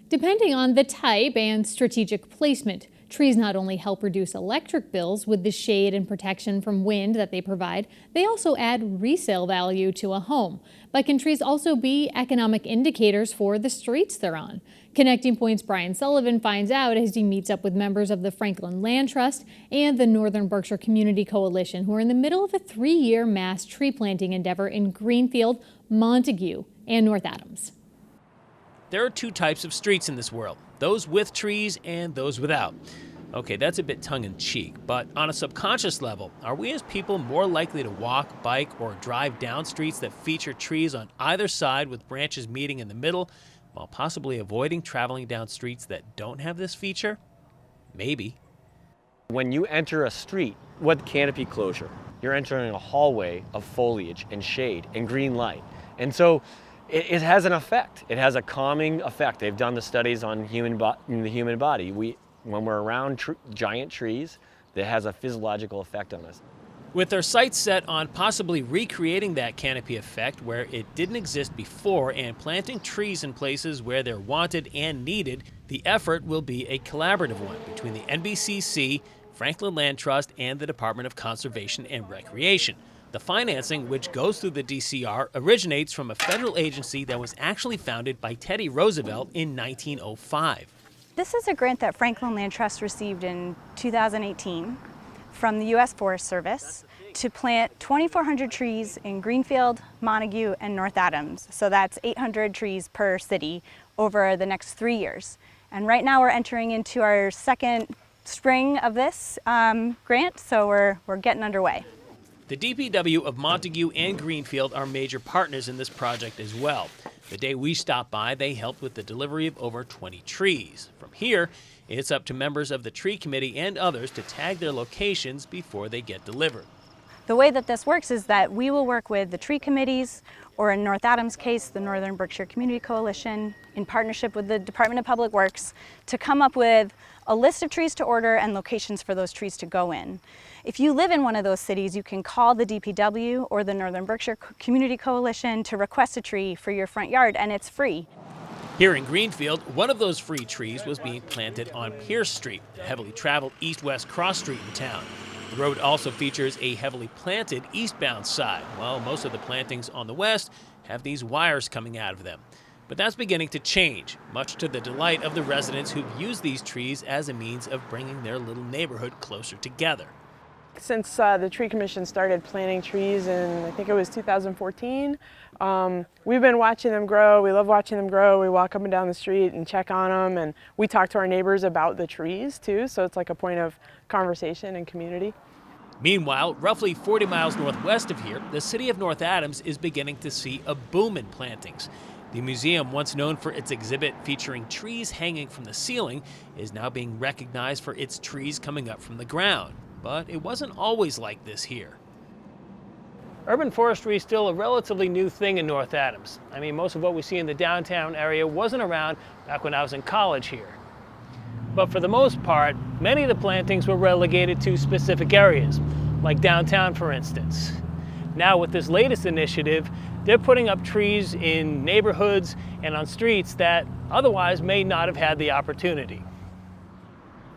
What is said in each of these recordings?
Depending on the type and strategic placement, trees not only help reduce electric bills with the shade and protection from wind that they provide, they also add resale value to a home. But can trees also be economic indicators for the streets they're on? Connecting Point's Brian Sullivan finds out as he meets up with members of the Franklin Land Trust and the Northern Berkshire Community Coalition, who are in the middle of a 3-year mass tree planting endeavor in Greenfield, Montague, and North Adams. There are two types of streets in this world, those with trees and those without. Okay, that's a bit tongue-in-cheek, but on a subconscious level, are we as people more likely to walk, bike, or drive down streets that feature trees on either side with branches meeting in the middle, while possibly avoiding traveling down streets that don't have this feature? Maybe. When you enter a street with canopy closure, you're entering a hallway of foliage and shade and green light. And so it has an effect. It has a calming effect. They've done the studies on the human body. When we're around giant trees, that has a physiological effect on us. With their sights set on possibly recreating that canopy effect where it didn't exist before and planting trees in places where they're wanted and needed, the effort will be a collaborative one between the NBCC, Franklin Land Trust, and the Department of Conservation and Recreation. The financing, which goes through the DCR, originates from a federal agency that was actually founded by Teddy Roosevelt in 1905. This is a grant that Franklin Land Trust received in 2018 from the U.S. Forest Service to plant 2,400 trees in Greenfield, Montague, and North Adams. So that's 800 trees per city over the next 3 years. And right now we're entering into our second spring of this grant, so we're getting underway. The DPW of Montague and Greenfield are major partners in this project as well. The day we stopped by, they helped with the delivery of over 20 trees. From here, it's up to members of the tree committee and others to tag their locations before they get delivered. The way that this works is that we will work with the tree committees, or in North Adams' case, the Northern Berkshire Community Coalition, in partnership with the Department of Public Works, to come up with a list of trees to order and locations for those trees to go in. If you live in one of those cities, you can call the DPW or the Northern Berkshire Community Coalition to request a tree for your front yard, and it's free. Here in Greenfield, one of those free trees was being planted on Pierce Street, a heavily traveled east-west cross street in town. The road also features a heavily planted eastbound side, while most of the plantings on the west have these wires coming out of them. But that's beginning to change, much to the delight of the residents who've used these trees as a means of bringing their little neighborhood closer together. Since the Tree Commission started planting trees in, I think it was 2014, we've been watching them grow. We love watching them grow. We walk up and down the street and check on them, and we talk to our neighbors about the trees too, so it's like a point of conversation and community. Meanwhile, roughly 40 miles northwest of here, the city of North Adams is beginning to see a boom in plantings. The museum, once known for its exhibit featuring trees hanging from the ceiling, is now being recognized for its trees coming up from the ground. But it wasn't always like this here. Urban forestry is still a relatively new thing in North Adams. I mean, most of what we see in the downtown area wasn't around back when I was in college here. But for the most part, many of the plantings were relegated to specific areas, like downtown, for instance. Now with this latest initiative, they're putting up trees in neighborhoods and on streets that otherwise may not have had the opportunity.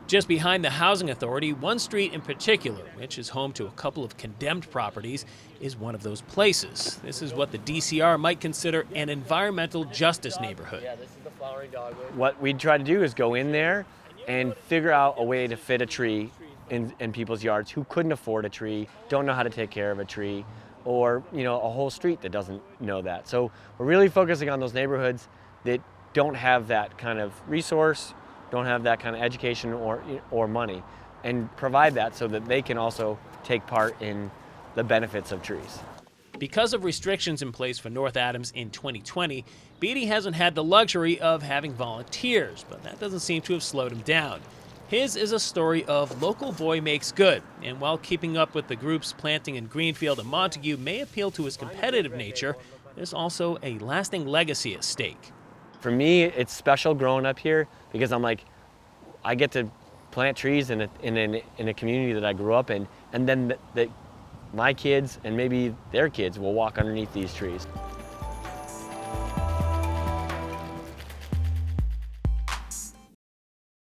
Just behind the Housing Authority, one street in particular, which is home to a couple of condemned properties, is one of those places. This is what the DCR might consider an environmental justice neighborhood. What we try to do is go in there and figure out a way to fit a tree in people's yards who couldn't afford a tree, don't know how to take care of a tree, or a whole street that doesn't know that. So we're really focusing on those neighborhoods that don't have that kind of resource, don't have that kind of education or money, and provide that so that they can also take part in the benefits of trees. Because of restrictions in place for North Adams in 2020, Beatty hasn't had the luxury of having volunteers, but that doesn't seem to have slowed him down. His is a story of local boy makes good, and while keeping up with the groups planting in Greenfield and Montague may appeal to his competitive nature, there's also a lasting legacy at stake. For me, it's special growing up here because I'm like, I get to plant trees in a community that I grew up in, and then my kids and maybe their kids will walk underneath these trees.